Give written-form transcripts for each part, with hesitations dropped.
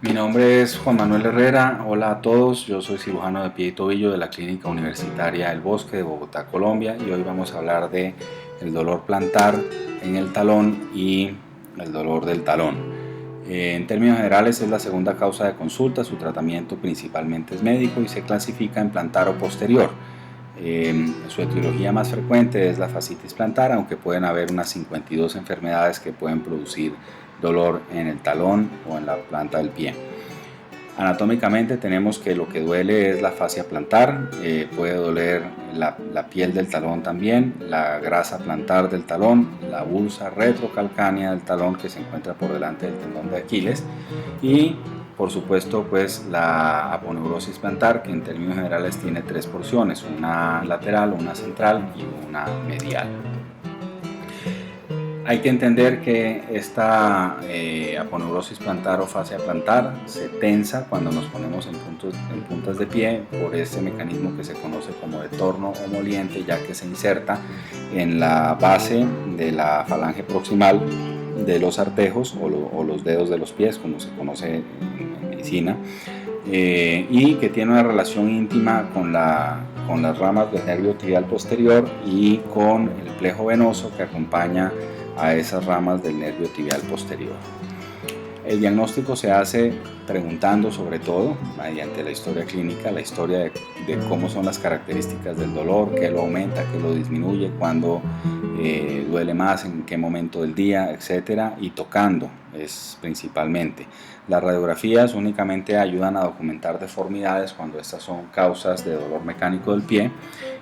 Mi nombre es Juan Manuel Herrera. Hola a todos, yo soy cirujano de pie y tobillo de la Clínica Universitaria El Bosque de Bogotá, Colombia, y hoy vamos a hablar de el dolor plantar en el talón y el dolor del talón. En términos generales es la segunda causa de consulta, su tratamiento principalmente es médico y se clasifica en plantar o posterior. Su etiología más frecuente es la fascitis plantar, aunque pueden haber unas 52 enfermedades que pueden producir dolor en el talón o en la planta del pie. Anatómicamente tenemos que lo que duele es la fascia plantar, puede doler la piel del talón también, la grasa plantar del talón, la bursa retrocalcánea del talón que se encuentra por delante del tendón de Aquiles y por supuesto pues la aponeurosis plantar, que en términos generales tiene tres porciones, una lateral, una central y una medial. Hay que entender que esta aponeurosis plantar o fascia plantar se tensa cuando nos ponemos en puntas de pie por este mecanismo que se conoce como de torno o moliente, ya que se inserta en la base de la falange proximal de los artejos o los dedos de los pies, como se conoce en medicina, y que tiene una relación íntima con las ramas del nervio tibial posterior y con el plejo venoso que acompaña a esas ramas del nervio tibial posterior. El diagnóstico se hace preguntando sobre todo, mediante la historia clínica, la historia de cómo son las características del dolor, qué lo aumenta, qué lo disminuye, cuándo duele más, en qué momento del día, etc. Y tocando es principalmente. Las radiografías únicamente ayudan a documentar deformidades cuando estas son causas de dolor mecánico del pie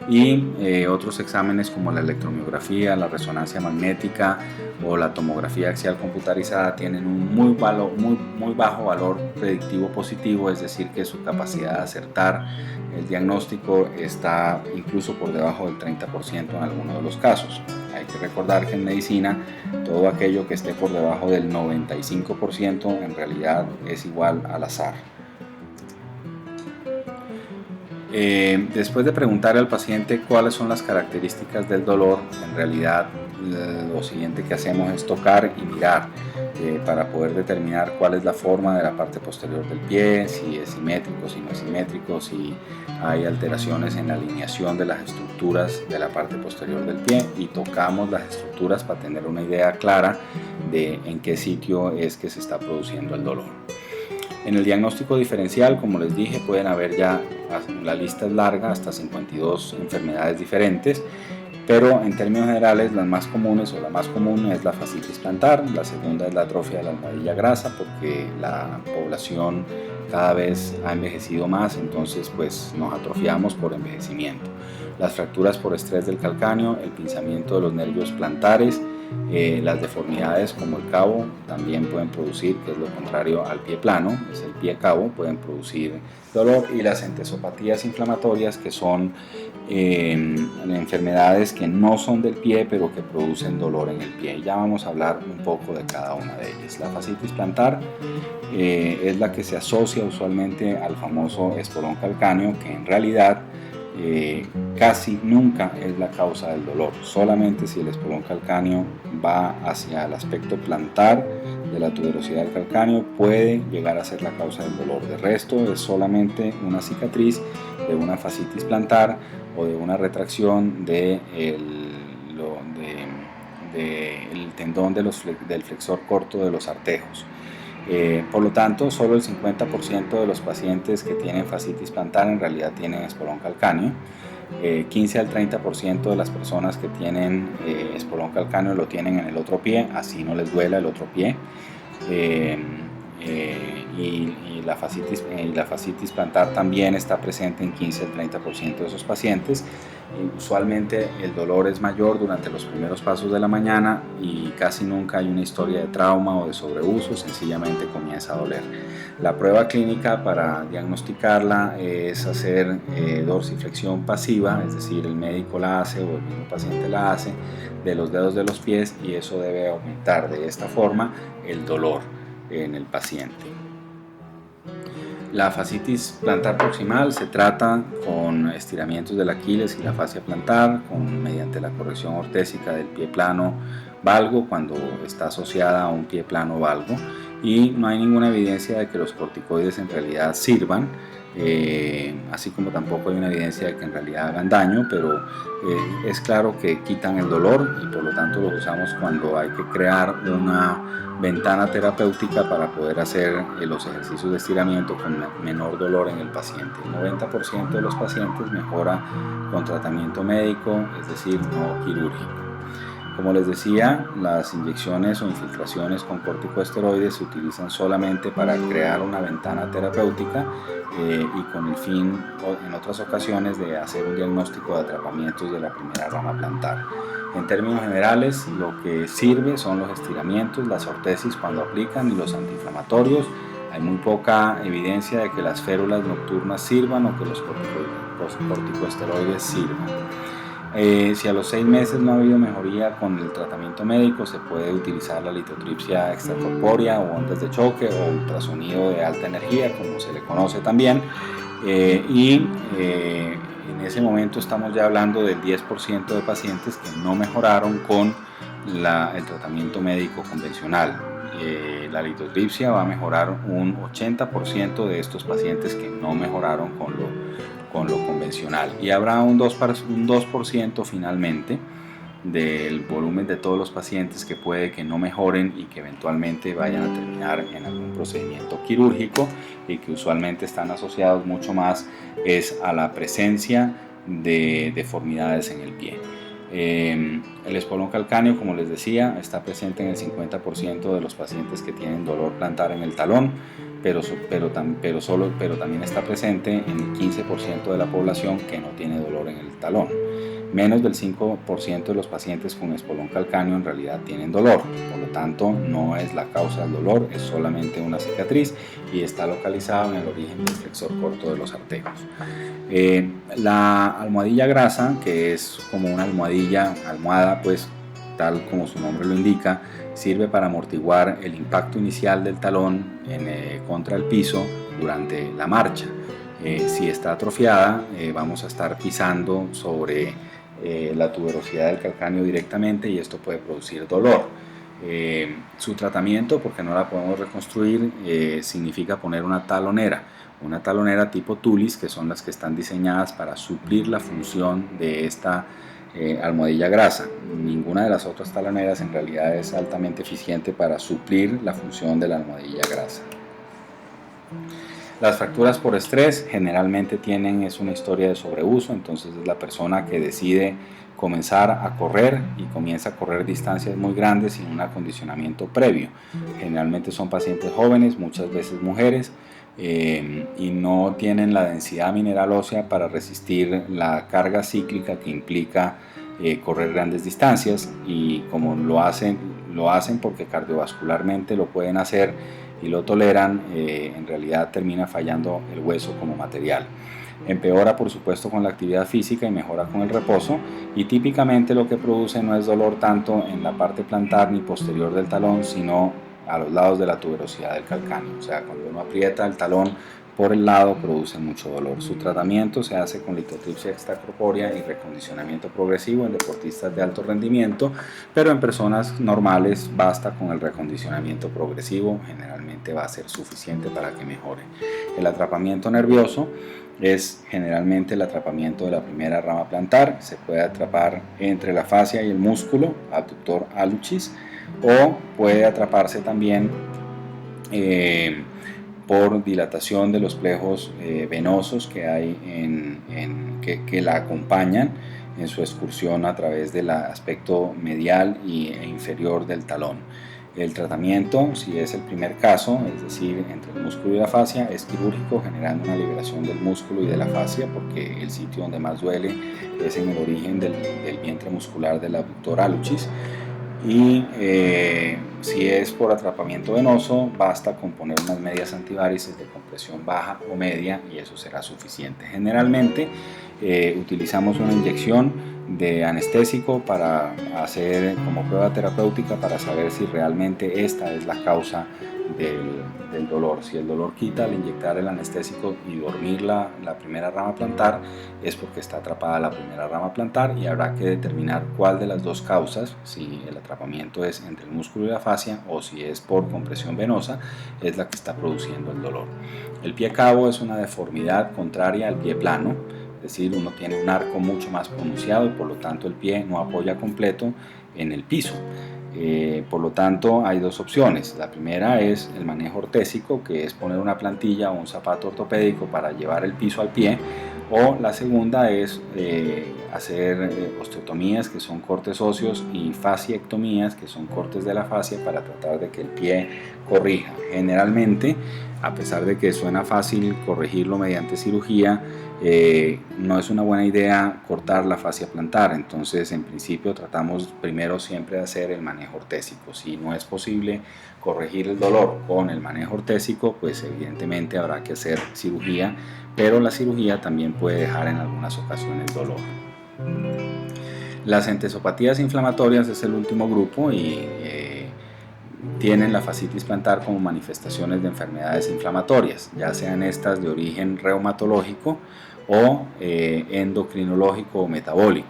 y otros exámenes como la electromiografía, la resonancia magnética o la tomografía axial computarizada tienen un muy bajo valor predictivo positivo, es decir que su capacidad de acertar el diagnóstico está incluso por debajo del 30% en algunos de los casos. Hay que recordar que en medicina todo aquello que esté por debajo del 95% en realidad es igual al azar. Después de preguntar al paciente cuáles son las características del dolor, en realidad lo siguiente que hacemos es tocar y mirar para poder determinar cuál es la forma de la parte posterior del pie, si es simétrico, si no es simétrico, si hay alteraciones en la alineación de las estructuras de la parte posterior del pie, y tocamos las estructuras para tener una idea clara de en qué sitio es que se está produciendo el dolor. En el diagnóstico diferencial, como les dije, pueden haber ya, la lista es larga, hasta 52 enfermedades diferentes, pero en términos generales las más comunes o la más común es la fascitis plantar, la segunda es la atrofia de la almohadilla grasa porque la población cada vez ha envejecido más, entonces pues nos atrofiamos por envejecimiento. Las fracturas por estrés del calcáneo, el pinzamiento de los nervios plantares, las deformidades como el cabo también pueden producir, que es lo contrario al pie plano, es el pie cabo, pueden producir dolor, y las entesopatías inflamatorias, que son enfermedades que no son del pie pero que producen dolor en el pie. Ya vamos a hablar un poco de cada una de ellas. La fascitis plantar es la que se asocia usualmente al famoso espolón calcáneo, que en realidad casi nunca es la causa del dolor. Solamente si el espolón calcáneo va hacia el aspecto plantar de la tuberosidad del calcáneo puede llegar a ser la causa del dolor. De resto es solamente una cicatriz de una fascitis plantar o de una retracción del tendón del flexor corto de los artejos. Por lo tanto, solo el 50% de los pacientes que tienen fascitis plantar en realidad tienen espolón calcáneo. 15 al 30% de las personas que tienen espolón calcáneo lo tienen en el otro pie, así no les duela el otro pie. Y la fascitis plantar también está presente en 15 al 30% de esos pacientes. Usualmente el dolor es mayor durante los primeros pasos de la mañana y casi nunca hay una historia de trauma o de sobreuso, sencillamente comienza a doler. La prueba clínica para diagnosticarla es hacer dorsiflexión pasiva, es decir, el médico la hace o el mismo paciente la hace de los dedos de los pies, y eso debe aumentar de esta forma el dolor en el paciente. La fascitis plantar proximal se trata con estiramientos del Aquiles y la fascia plantar, mediante la corrección ortésica del pie plano valgo cuando está asociada a un pie plano valgo, y no hay ninguna evidencia de que los corticoides en realidad sirvan, así como tampoco hay una evidencia de que en realidad hagan daño, pero es claro que quitan el dolor y por lo tanto los usamos cuando hay que crear una ventana terapéutica para poder hacer los ejercicios de estiramiento con menor dolor en el paciente. El 90% de los pacientes mejora con tratamiento médico, es decir, no quirúrgico. Como les decía, las inyecciones o infiltraciones con corticosteroides se utilizan solamente para crear una ventana terapéutica y con el fin, en otras ocasiones, de hacer un diagnóstico de atrapamientos de la primera rama plantar. En términos generales, lo que sirve son los estiramientos, las ortesis cuando aplican y los antiinflamatorios. Hay muy poca evidencia de que las férulas nocturnas sirvan o que los corticosteroides sirvan. Si a los 6 meses no ha habido mejoría con el tratamiento médico, se puede utilizar la litotripsia extracorpórea o ondas de choque o ultrasonido de alta energía, como se le conoce también, en ese momento estamos ya hablando del 10% de pacientes que no mejoraron con el tratamiento médico convencional. La litotripsia va a mejorar un 80% de estos pacientes que no mejoraron con lo convencional, y habrá un 2% finalmente del volumen de todos los pacientes que puede que no mejoren y que eventualmente vayan a terminar en algún procedimiento quirúrgico, y que usualmente están asociados mucho más a la presencia de deformidades en el pie. El espolón calcáneo, como les decía, está presente en el 50% de los pacientes que tienen dolor plantar en el talón, pero también está presente en el 15% de la población que no tiene dolor en el talón. Menos del 5% de los pacientes con espolón calcáneo en realidad tienen dolor, por lo tanto no es la causa del dolor, es solamente una cicatriz y está localizado en el origen del flexor corto de los arterios. La almohadilla grasa, que es como una almohada, pues tal como su nombre lo indica, sirve para amortiguar el impacto inicial del talón contra el piso durante la marcha. Si está atrofiada, vamos a estar pisando sobre la tuberosidad del calcáneo directamente y esto puede producir dolor. Su tratamiento, porque no la podemos reconstruir, significa poner una talonera tipo Tulis, que son las que están diseñadas para suplir la función de esta almohadilla grasa. Ninguna de las otras taloneras en realidad es altamente eficiente para suplir la función de la almohadilla grasa. Las fracturas por estrés generalmente es una historia de sobreuso, entonces es la persona que decide comenzar a correr y comienza a correr distancias muy grandes sin un acondicionamiento previo. Generalmente son pacientes jóvenes, muchas veces mujeres, y no tienen la densidad mineral ósea para resistir la carga cíclica que implica correr grandes distancias, y como lo hacen porque cardiovascularmente lo pueden hacer y lo toleran, en realidad termina fallando el hueso como material. Empeora por supuesto con la actividad física y mejora con el reposo, y típicamente lo que produce no es dolor tanto en la parte plantar ni posterior del talón, sino a los lados de la tuberosidad del calcáneo. O sea, cuando uno aprieta el talón por el lado produce mucho dolor. Su tratamiento se hace con litotripsia extracorpórea y recondicionamiento progresivo en deportistas de alto rendimiento, pero en personas normales basta con el recondicionamiento progresivo, generalmente va a ser suficiente para que mejore. El atrapamiento nervioso es generalmente el atrapamiento de la primera rama plantar, se puede atrapar entre la fascia y el músculo abductor hallucis, o puede atraparse también por dilatación de los plejos venosos que hay que la acompañan en su excursión a través del aspecto medial e inferior del talón. El tratamiento, si es el primer caso, es decir, entre el músculo y la fascia, es quirúrgico, generando una liberación del músculo y de la fascia, porque el sitio donde más duele es en el origen del vientre muscular del abductor hallucis. Y si es por atrapamiento venoso, basta con poner unas medias antivarices de compresión baja o media y eso será suficiente. Generalmente utilizamos una inyección de anestésico para hacer como prueba terapéutica para saber si realmente esta es la causa del dolor. Si el dolor quita al inyectar el anestésico y dormir la primera rama plantar, es porque está atrapada la primera rama plantar y habrá que determinar cuál de las dos causas, si el atrapamiento es entre el músculo y la fascia o si es por compresión venosa, es la que está produciendo el dolor. El pie cabo es una deformidad contraria al pie plano, es decir, uno tiene un arco mucho más pronunciado y por lo tanto el pie no apoya completo en el piso. Por lo tanto, hay dos opciones. La primera es el manejo ortésico, que es poner una plantilla o un zapato ortopédico para llevar el piso al pie, o la segunda es hacer osteotomías, que son cortes óseos, y fasciectomías, que son cortes de la fascia para tratar de que el pie corrija. Generalmente, a pesar de que suena fácil corregirlo mediante cirugía, no es una buena idea cortar la fascia plantar. Entonces, en principio, tratamos primero siempre de hacer el manejo ortésico. Si no es posible corregir el dolor con el manejo ortésico, pues evidentemente habrá que hacer cirugía, pero la cirugía también puede dejar en algunas ocasiones dolor. Las entesopatías inflamatorias es el último grupo y tienen la fascitis plantar como manifestaciones de enfermedades inflamatorias, ya sean estas de origen reumatológico o endocrinológico o metabólico.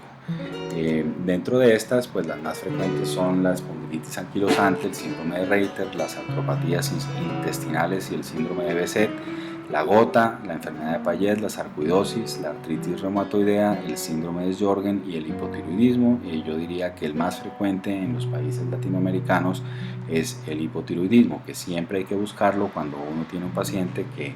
Dentro de estas, pues las más frecuentes son la espondilitis anquilosante, el síndrome de Reiter, las artropatías intestinales y el síndrome de Behçet, la gota, la enfermedad de Payet, la sarcoidosis, la artritis reumatoidea, el síndrome de Sjögren y el hipotiroidismo. Yo diría que el más frecuente en los países latinoamericanos es el hipotiroidismo, que siempre hay que buscarlo cuando uno tiene un paciente que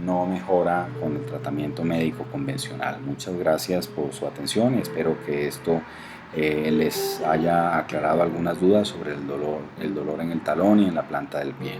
no mejora con el tratamiento médico convencional. Muchas gracias por su atención y espero que esto les haya aclarado algunas dudas sobre el dolor en el talón y en la planta del pie.